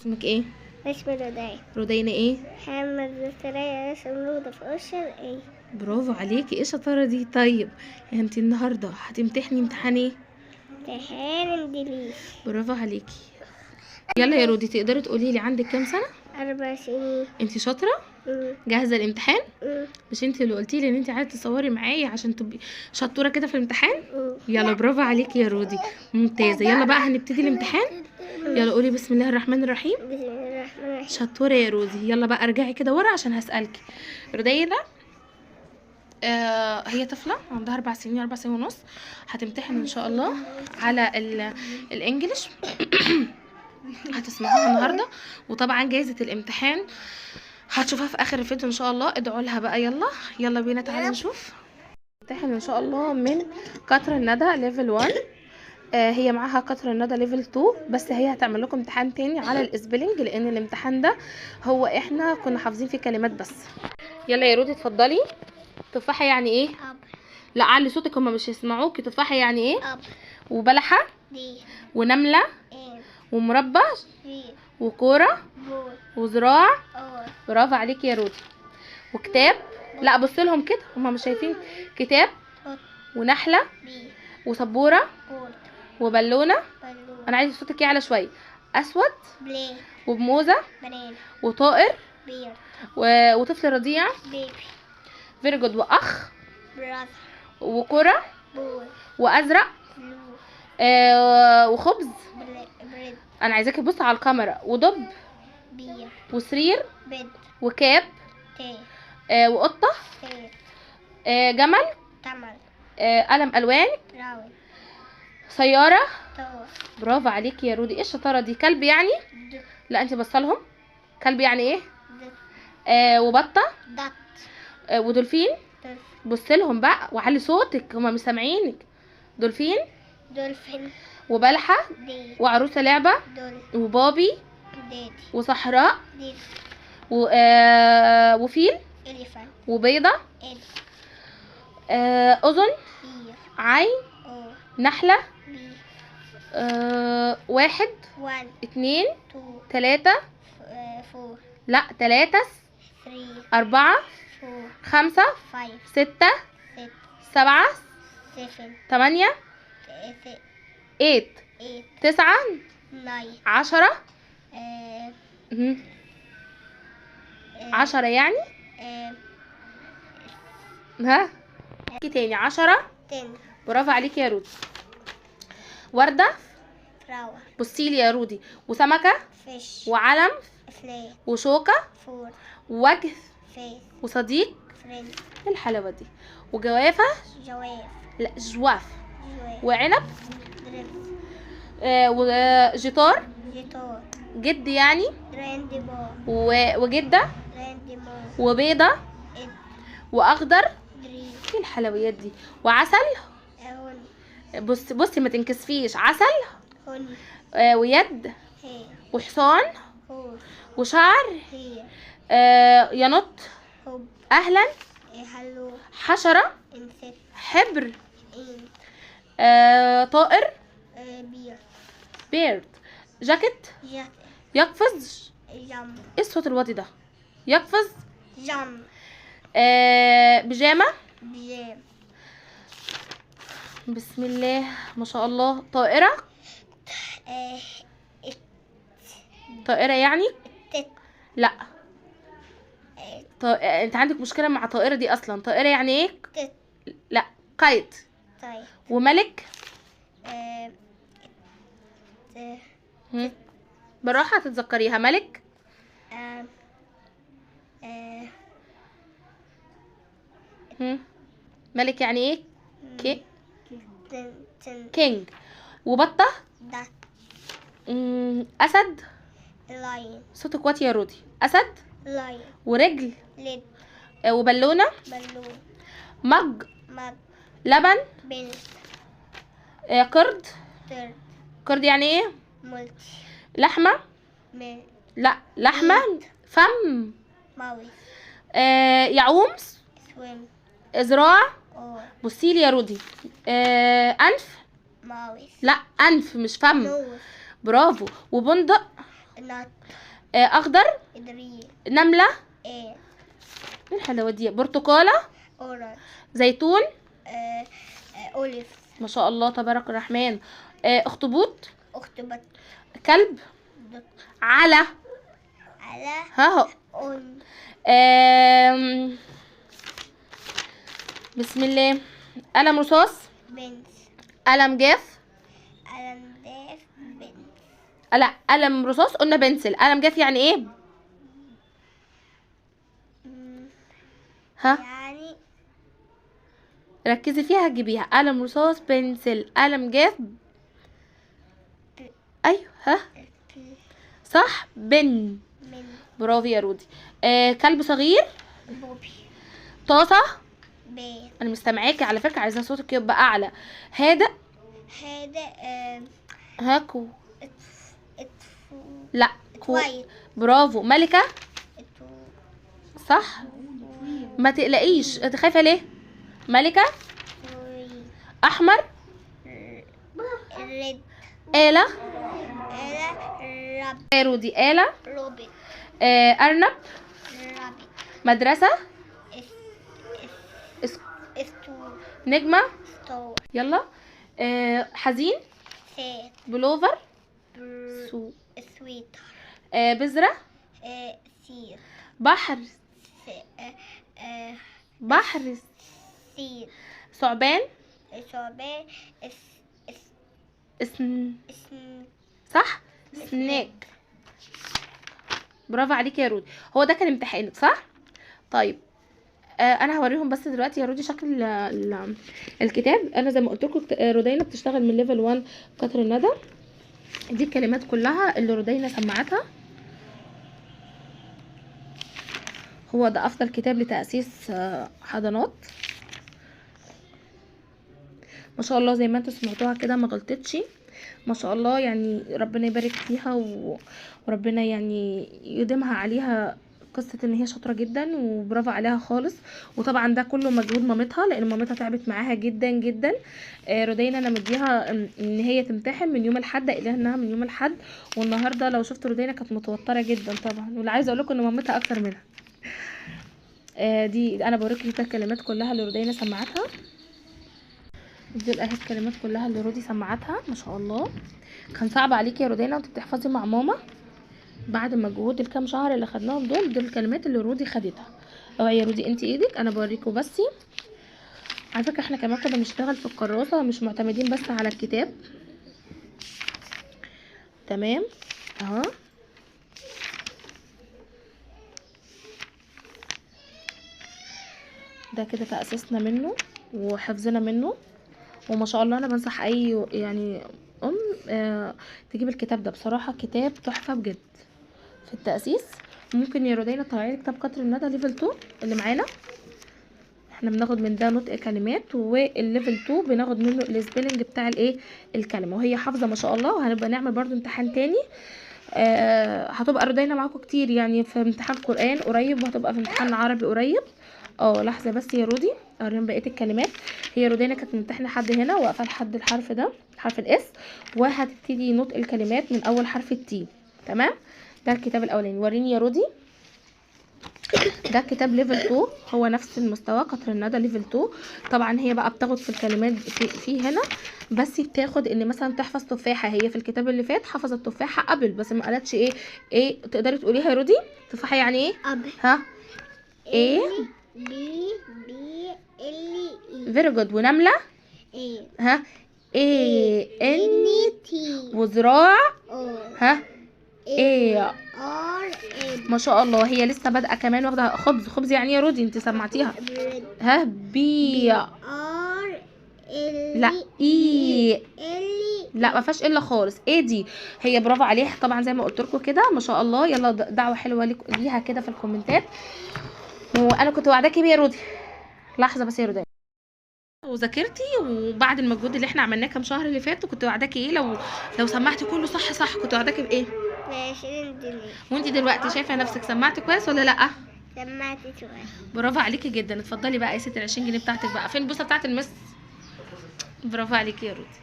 اسمك ايه؟ اسمي روداي. رودينا ايه؟ محمد زكريا شمرودة في أوشن ايه. برافو عليكي، ايه الشطاره دي. طيب انت النهارده هتمتحني امتحان ايه؟ امتحان انجليزي. برافو عليكي. يلا يا رودي، تقدري تقولي لي عندك كام سنه؟ 4 سنين. انت شاطره؟ جاهزه الامتحان؟ مش انت اللي قلتي لي ان انت عايزه تصوري معايا عشان تبقي شطوره كده في الامتحان؟ يلا برافو عليكي يا رودي، ممتازه. يلا بقى هنبتدي الامتحان. يلا قولي بسم الله الرحمن الرحيم. بسم الله الرحمن الرحيم. شطوره يا رودي. يلا بقى ارجعي كده ورا عشان هسألك. رودينا هي طفلة عندها 4 سنين 4 سنين ونص. هتمتحن ان شاء الله على الانجليش. هتسمعوها النهارده، وطبعا جايزة الامتحان هتشوفها في اخر الفيديو ان شاء الله. ادعوا لها بقى. يلا بينا تعالوا نشوف. امتحن ان شاء الله من قطر الندى ليفل 1. هي معاها قطر الندى ليفل 2، بس هي هتعمل لكم امتحان تاني على الاسبلنج، لان الامتحان ده هو احنا كنا حافظين فيه كلمات بس. يلا يا رودي اتفضلي. تفاحة يعني ايه؟ أب. لا علي صوتك، هما مش هيسمعوكي. تفاحة يعني ايه؟ أب. وبلحة دي. ونملة إن. ومربى في. وكورة بول. وزراع. أور. برافو عليكي يا رودي. وكتاب. لا بص لهم كده، هما مش شايفين. كتاب بوت. ونحلة بي. وسبورة بوت. وبالونة. بلو. انا عايزه صوتك يعلى شويه. اسود بلي. وبموزة بنان. وطائر بير. وطفل رضيع. بيبي. فيري جود. واخ براذر. وكرة بول. وازرق بلو. وخبز. بريد. انا عايزاكي تبصي على الكاميرا. ودب بير. وسرير بيد. وكاب تي. وقطة تي. جمل تمر. قلم الوان راوي. سيارة. طور. برافو عليكي يا رودي. ايه الشطارة دي. كلب يعني؟ دت. لا انت بصلهم. كلب يعني ايه؟ دت. وبطة دت. ودولفين. دولفين. بصلهم بقى وعلي صوتك، هما مش سامعينك. دولفين دولفين. وبلحة دي. وعروسة لعبة دول. وبابي ديدي. وصحراء ديد. وفيل إليفان. وبيضة إد. أذن إير. عين أو. نحلة بي. 1 1 2 2 3 4 لا 3 3 4 4 5 5 6 6 7 7 8 8 8 9 9 10 آه، 10 يعني. آه، ها تاني 10. 10 برافو عليكي يا رودي. وردة. فلاور. بصيلي يا رودي. وسمكة فيش. وعلم فلي. وشوكة فور. ووجه فيس. وصديق. فريند. ايه الحلاوة دي. وجوافة. جواف. لا جواف. جواف. وعنب دريس. وجيتار. جيتار. جد يعني. راندي بار. وجدة راندي مار. وبيضة إد. واخضر. دري. ايه الحلويات دي. وعسل. هون. بصي ما تنكسفيش. عسل هون. ويد هي. وحصان هور. وشعر هي. ينط. هوب. اهلا. هلو. حشرة. انسك. حبر. إن. طائر. بير. بيرد. جاكيت. جاك. يقفز. جم. ايه الصوت الواطي ده. يقفز. جم. بيجامة. بيجام. بسم الله ما شاء الله. طائرة. آه، طائرة يعني. تت. لا آه، انت عندك مشكلة مع طائرة دي اصلا. طائرة يعني ايه؟ تت. لا قيد. طيب. وملك. آه، بالراحة هتتذكريها. ملك. آه، آه، ملك يعني ايه؟ تن. كينج. وبطة. دات. اسد. لاين. صوتك واطي يا رودي. اسد. لاين. ورجل. ليد. وبالونة. بلون. مج. مج. لبن. بنت. قرد. ترد. قرد يعني ايه؟ ملتي. لحمة. لا لحمة. فم. ماوس. يعوم. سويم. ذراع. اور. بصيلي يا رودي. انف. ماوس. لا انف مش فم. نوز. برافو. وبندق. نط. اخضر. إدري. نملة. إيه. ايه الحلاوة دي؟ برتقالة. أورنج. زيتون. أوليف. ما شاء الله تبارك الرحمن. اخطبوط. أخطبوط. كلب. دط. على. على. ها. أون. بسم الله. قلم رصاص. بنت. قلم جاف. قلم داف. بنت. لا، قلم رصاص قلنا بنسل. قلم جاف يعني ايه؟ ها، يعني ركزي فيها هتجيبيها. قلم رصاص، بنسل، قلم جاف. ايوه، ها صح. من برافو يا رودي. كلب صغير. بوبي. طاسة. بي. انا مستمعاكي على فكرة، عايزة صوتك يبقى اعلى. هادئ. هذا هاكو. اتفو. لا، كو. اتوايت. برافو. ملكة. اتو. صح. ما تقلقيش، انت خايفة ليه؟ ملكة. توي. احمر. ريد. آلة. إلى. رب. يا رودي. آلة. روبيت. ارنب. رابي. مدرسة. اس. اس... استو. نجمة. ستو. يلا. حزين. سيت. بلوفر. سو. سويت. بذرة. سير. بحر. بحر. سير. ثعبان. شعبان. اسم. اسم. صح. سنيك. برافو عليكي يا رودي. هو ده كان امتحانك صح؟ طيب انا هوريهم بس دلوقتي يا رودي شكل الكتاب. انا زي ما قلت لكم رودينا بتشتغل من ليفل 1 قطر الندى. دي الكلمات كلها اللي رودينا سمعتها. هو ده افضل كتاب لتأسيس حضانات. ما شاء الله زي ما انتوا سمعتوها كده ما غلطتش. ما شاء الله يعني ربنا يبارك فيها وربنا يعني يديمها عليها قصة ان هي شاطرة جدا وبرافو عليها خالص. وطبعا ده كله مجهود مامتها لان مامتها تعبت معاها جدا جدا. رودينا انا مديها ان هي تمتحن من يوم الاحد، قايله انها من يوم الاحد. والنهارده لو شفت رودينا كانت متوترة جدا طبعا، واللي عايزه اقول لكم ان مامتها اكتر منها. دي انا بوريكم الكلمات كلها اللي رودينا سمعتها. دول اهي الكلمات كلها اللي رودي سمعتها. ما شاء الله كان صعب عليكي يا رودينا وانت بتحفظي مع ماما بعد مجهود الكام شهر اللي خدناهم دول الكلمات اللي رودي خدتها. اوعي يا رودي انت ايدك، انا بوريكم بس. على فكره احنا كمان كنا بنشتغل في الكراسه، مش معتمدين بس على الكتاب. تمام اهو. ده كده تأسيسنا منه وحفظنا منه. وما شاء الله انا بنصح اي يعني تجيب الكتاب ده. بصراحه كتاب تحفه بجد في التأسيس. ممكن يا رودينا تطلعي كتاب قطر الندى ليفل 2 اللي معانا. احنا بناخد من ده نطق كلمات، والليفل 2 بناخد منه السبيلنج بتاع الايه الكلمه، وهي حافظه ما شاء الله. وهنبقى نعمل برضو امتحان تاني. هتبقى رودينا معاكم كتير يعني في امتحان قرآن قريب، وهتبقى في امتحان عربي قريب. لحظه بس يا رودي اوريهم بقيه الكلمات. هي رودينا كانت ممتحنه لحد هنا واقفه لحد الحرف ده، حرف الاس، وهتبتدي نطق الكلمات من اول حرف التي. تمام. ده الكتاب الاولاني. وريني يا رودي. ده كتاب ليفل 2، هو نفس المستوى قطر الندى ليفل 2. طبعا هي بقى بتاخد في الكلمات في هنا، بس بتاخد ان مثلا تحفظ تفاحه. هي في الكتاب اللي فات حفظت تفاحه قبل بس ما قالتش ايه تقدري تقوليها يا رودي؟ تفاحه يعني ايه؟ قبل. ها ايه؟ بي ال اي. فيري جود. ونمله. ايه. ها ايه ان تي. وذراع. او. ها ايه. ار. ما شاء الله هي لسه بادئه كمان، واخده خبز. خبز يعني يا رودي انت سمعتيها؟ ها بي. ار. لا اي. ال. لا ما فيهاش الا خالص. ايه دي؟ هي برافو عليها طبعا زي ما قلت لكم كده. ما شاء الله. يلا دعوه حلوه ليها كده في الكومنتات. وانا كنت وعداكي بيه يا رودي. لحظه بس يا رودي. وذاكرتي وبعد المجهود اللي احنا عملناه كام شهر اللي فاتوا كنت وعداكي ايه لو سمعتي كله صح كنت وعداكي بايه؟ 20 جنيه. وانتي دلوقتي شايفه نفسك سمعتي كويس ولا لا؟ سمعت شويه. برافو عليكي جدا. اتفضلي بقى يا ستي ال 20 جنيه بتاعتك بقى. فين البوسه بتاعت المس؟ برافو عليكي يا رودي.